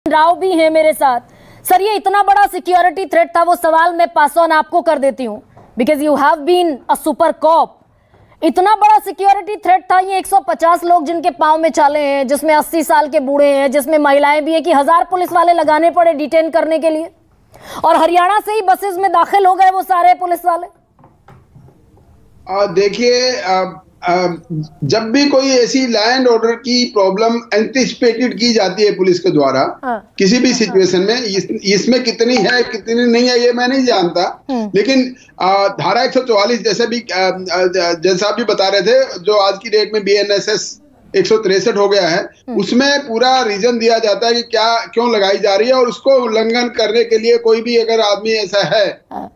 राव भी हैं मेरे साथ। सर, ये इतना बड़ा सिक्योरिटी थ्रेट था, वो सवाल मैं पास ऑन आपको कर देती हूँ because you have been a super cop. इतना बड़ा सिक्योरिटी थ्रेट था, ये 150 लोग जिनके पांव में छाले हैं, जिसमें 80 साल के बूढ़े हैं, जिसमें महिलाएं भी हैं, कि 1000 पुलिस वाले लगाने पड़े डिटेन करने के लिए, और हरियाणा से ही बसेस में दाखिल हो गए वो सारे पुलिस वाले। देखिए, जब भी कोई ऐसी लॉ एंड ऑर्डर की प्रॉब्लम एंटिसिपेटेड की जाती है पुलिस के द्वारा, किसी भी सिचुएशन में, इसमें कितनी है कितनी नहीं है ये मैं नहीं जानता, लेकिन धारा 144 जैसा भी बता रहे थे, जो आज की डेट में BNSS 163 हो गया है, उसमें पूरा रीजन दिया जाता है कि क्या क्यों लगाई जा रही है, और उसको उल्लंघन करने के लिए कोई भी अगर आदमी ऐसा है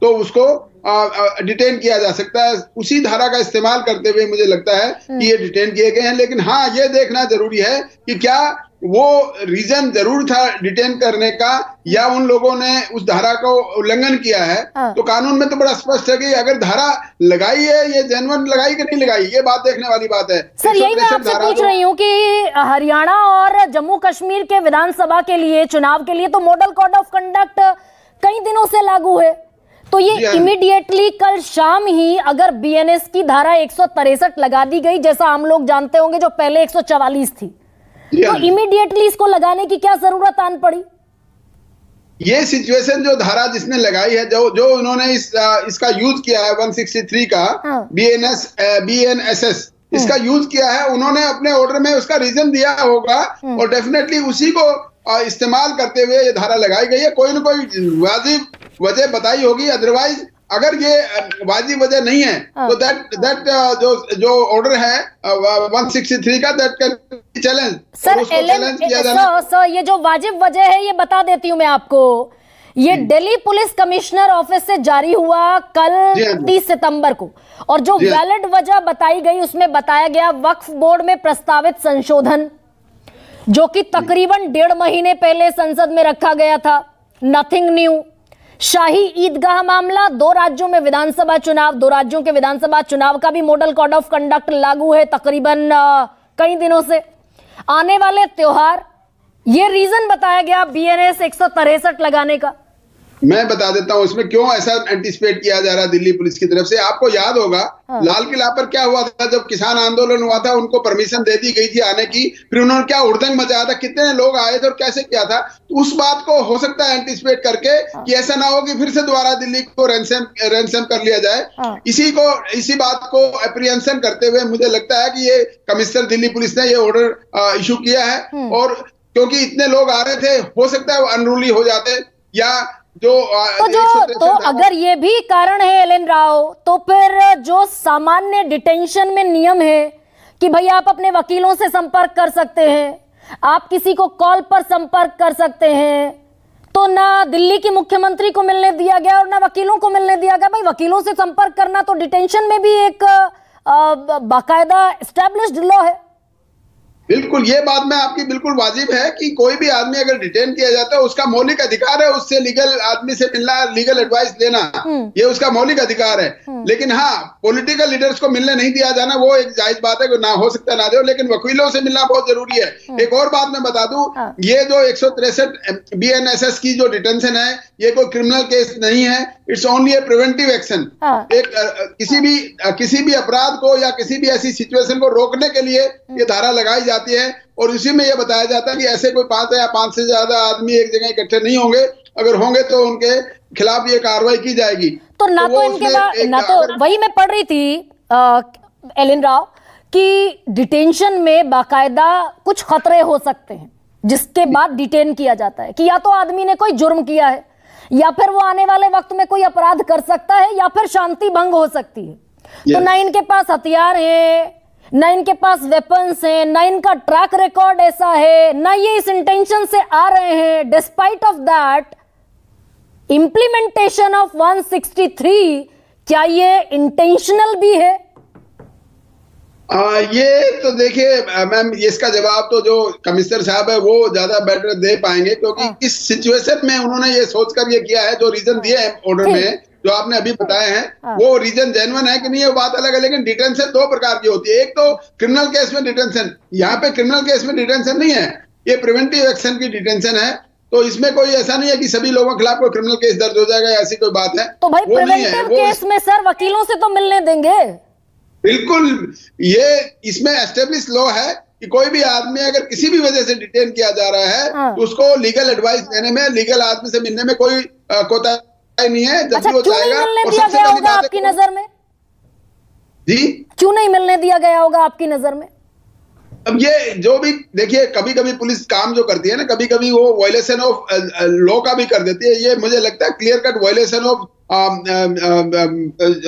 तो उसको डिटेन किया जा सकता है। उसी धारा का इस्तेमाल करते हुए मुझे लगता है कि ये डिटेन किए गए हैं। लेकिन हाँ, ये देखना जरूरी है कि क्या वो रीजन जरूर था डिटेन करने का, या उन लोगों ने उस धारा को उल्लंघन किया है। तो कानून में तो बड़ा स्पष्ट है कि अगर धारा लगाई है, ये जेन्युइन लगाई कि नहीं लगाई, ये बात देखने वाली बात है। सर, यही मैं आपसे पूछ रही हूँ कि हरियाणा और जम्मू कश्मीर के विधानसभा के लिए, चुनाव के लिए तो मॉडल कोड ऑफ कंडक्ट कई दिनों से लागू है, तो ये इमीडिएटली कल शाम ही अगर BNS की धारा 163 लगा दी गई, जैसा हम लोग जानते होंगे, जो पहले 144 थी, तो इमीडिएटली इसको लगाने की क्या जरूरत आन पड़ी? ये सिचुएशन जो धारा जिसने लगाई है, जो उन्होंने इसका यूज किया है 163 का, BNSS इसका यूज किया है, उन्होंने अपने ऑर्डर में उसका रीजन दिया होगा, और डेफिनेटली उसी को इस्तेमाल करते हुए ये धारा लगाई गई है। कोई ना कोई वाजिब वजह बताई होगी, अदरवाइज अगर ये वाजिब वजह नहीं है तो दैट जो ऑर्डर है 163 का, दैट कैन चैलेंज। सर, ये जो वाजिब वजह है ये बता देती हूँ मैं आपको। ये दिल्ली पुलिस कमिश्नर ऑफिस से जारी हुआ कल 30 सितंबर को, और जो वैलिड वजह बताई गई उसमें बताया गया वक्फ बोर्ड में प्रस्तावित संशोधन, जो कि तकरीबन 1.5 महीने पहले संसद में रखा गया था, नथिंग न्यू। शाही ईदगाह मामला, 2 राज्यों में विधानसभा चुनाव, 2 राज्यों के विधानसभा चुनाव का भी मॉडल कोड ऑफ कंडक्ट लागू है तकरीबन कई दिनों से। आने वाले त्योहार, ये रीजन बताया गया BNS 163 लगाने का। मैं बता देता हूं इसमें क्यों ऐसा एंटिसिपेट किया जा रहा है दिल्ली पुलिस की तरफ से। आपको याद होगा लाल किला पर क्या हुआ था, जब किसान आंदोलन हुआ था, उनको परमिशन दे दी गई थी आने की, फिर उन्होंने क्या हुड़दंग मचाया था, कितने लोग आए थे और कैसे किया था। तो उस बात को हो सकता है एंटिसिपेट करके कि ऐसा ना हो कि फिर से दोबारा दिल्ली को रैंसम कर लिया जाए। इसी बात को एप्रीहेंशन करते हुए मुझे लगता है कि ये कमिश्नर दिल्ली पुलिस ने ये ऑर्डर इशू किया है, और क्योंकि इतने लोग आ रहे थे, हो सकता है वो अनरूली हो जाते, या तो अगर ये भी कारण है एलन राव, तो फिर जो सामान्य डिटेंशन में नियम है कि भाई आप अपने वकीलों से संपर्क कर सकते हैं, आप किसी को कॉल पर संपर्क कर सकते हैं, तो ना दिल्ली की मुख्यमंत्री को मिलने दिया गया और ना वकीलों को मिलने दिया गया। भाई वकीलों से संपर्क करना तो डिटेंशन में भी एक बाकायदा एस्टैब्लिश्ड लॉ है। बिल्कुल, ये बात में आपकी बिल्कुल वाजिब है कि कोई भी आदमी अगर डिटेन किया जाता है, उसका मौलिक अधिकार है उससे लीगल आदमी से मिलना, लीगल एडवाइस लेना, ये उसका मौलिक अधिकार है। लेकिन हाँ, पॉलिटिकल लीडर्स को मिलने नहीं दिया जाना वो एक जायज बात है, ना हो सकता ना दे, लेकिन वकीलों से मिलना बहुत जरूरी है। एक और बात मैं बता दूं, ये जो 163 BNSS की जो डिटेंशन है, ये कोई क्रिमिनल केस नहीं है, it's only A preventive action. किसी भी अपराध को या किसी भी ऐसी सिचुएशन को रोकने के लिए ये धारा लगाई जाती है, और इसी में यह बताया जाता है कि ऐसे कोई 5 या 5 से ज्यादा आदमी एक जगह इकट्ठे नहीं होंगे, अगर होंगे तो उनके खिलाफ ये कार्रवाई की जाएगी। तो ना तो इनके ना तो वही मैं पढ़ रही थी एलन राव कि डिटेंशन में बाकायदा कुछ खतरे हो सकते हैं, जिसके बाद डिटेन किया जाता है, कि या तो आदमी ने कोई जुर्म किया है, या फिर वो आने वाले वक्त में कोई अपराध कर सकता है, या फिर शांति भंग हो सकती है। तो ना इनके पास हथियार है, ना इनके पास वेपन्स हैं, ना इनका ट्रैक रिकॉर्ड ऐसा है, ना ये इस इंटेंशन से आ रहे हैं। Despite of that, implementation of 163, क्या ये इंटेंशनल भी है? ये तो देखिए मैम, इसका जवाब तो जो कमिश्नर साहब है वो ज्यादा बेटर दे पाएंगे, क्योंकि इस सिचुएशन में उन्होंने ये सोचकर ये किया है, जो रीजन दिए हैं ऑर्डर में, जो आपने अभी बताए हैं, वो रीजन जेन्युइन है कि नहीं, ये बात अलग है। लेकिन डिटेंशन 2 प्रकार की होती है। एक तो क्रिमिनल केस में डिटेंशन, यहाँ पे क्रिमिनल केस में डिटेंशन नहीं है, ये प्रिवेंटिव एक्शन की डिटेंशन है। तो इसमें कोई ऐसा नहीं है कि सभी लोगों के खिलाफ कोई क्रिमिनल केस दर्ज हो जाएगा, ऐसी कोई बात है तो भाई प्रिवेंटिव केस में सर वकीलों से तो मिलने देंगे? बिल्कुल, ये इसमें एस्टेब्लिश लॉ है कि कोई भी आदमी अगर किसी भी वजह से डिटेन किया जा रहा है तो उसको लीगल एडवाइस देने में, लीगल आदमी से मिलने में कोई कोताही नहीं है। जब भी वो चाहेगा। और सबसे बड़ी बात आपकी नजर में जी क्यों नहीं मिलने दिया गया होगा आपकी नजर में? अब ये जो भी देखिए, कभी कभी पुलिस काम जो करती है ना, कभी कभी वो वायलेशन ऑफ लॉ का भी कर देती है। ये मुझे लगता है clear cut violation of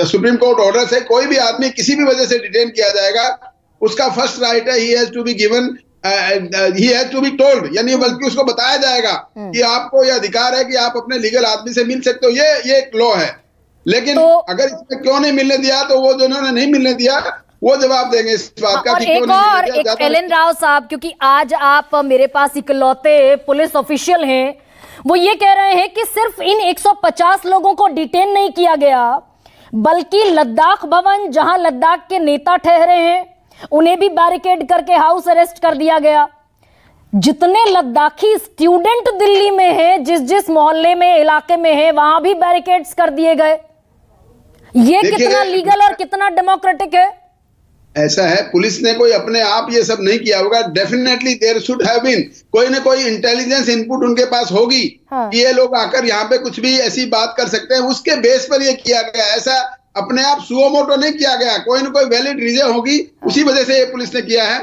supreme court order से कोई भी आदमी किसी भी वजह से डिटेन किया जाएगा, उसका फर्स्ट राइट है, he has to be given, he has to be told, यानी बल्कि उसको बताया जाएगा कि आपको ये अधिकार है कि आप अपने लीगल आदमी से मिल सकते हो। ये एक लॉ है। लेकिन तो, अगर इसमें क्यों नहीं मिलने दिया, तो वो जिन्होंने नहीं मिलने दिया वो जवाब देंगे इस बात का। और एक एलन राव साहब, क्योंकि आज आप मेरे पास इकलौते पुलिस ऑफिशियल हैं, वो ये कह रहे हैं कि सिर्फ इन 150 लोगों को डिटेन नहीं किया गया, बल्कि लद्दाख भवन जहां लद्दाख के नेता ठहरे हैं उन्हें भी बैरिकेड करके हाउस अरेस्ट कर दिया गया। जितने लद्दाखी स्टूडेंट दिल्ली में हैं, जिस जिस मोहल्ले में, इलाके में हैं, वहां भी बैरिकेड्स कर दिए गए। ये कितना लीगल और कितना डेमोक्रेटिक है? ऐसा है, पुलिस ने कोई अपने आप ये सब नहीं किया होगा। Definitely there should have been कोई ना कोई इंटेलिजेंस इनपुट उनके पास होगी कि ये लोग आकर यहाँ पे कुछ भी ऐसी बात कर सकते हैं, उसके बेस पर ये किया गया। ऐसा अपने आप सुओ मोटो नहीं किया गया, कोई ना कोई वैलिड रीजन होगी, उसी वजह से ये पुलिस ने किया है।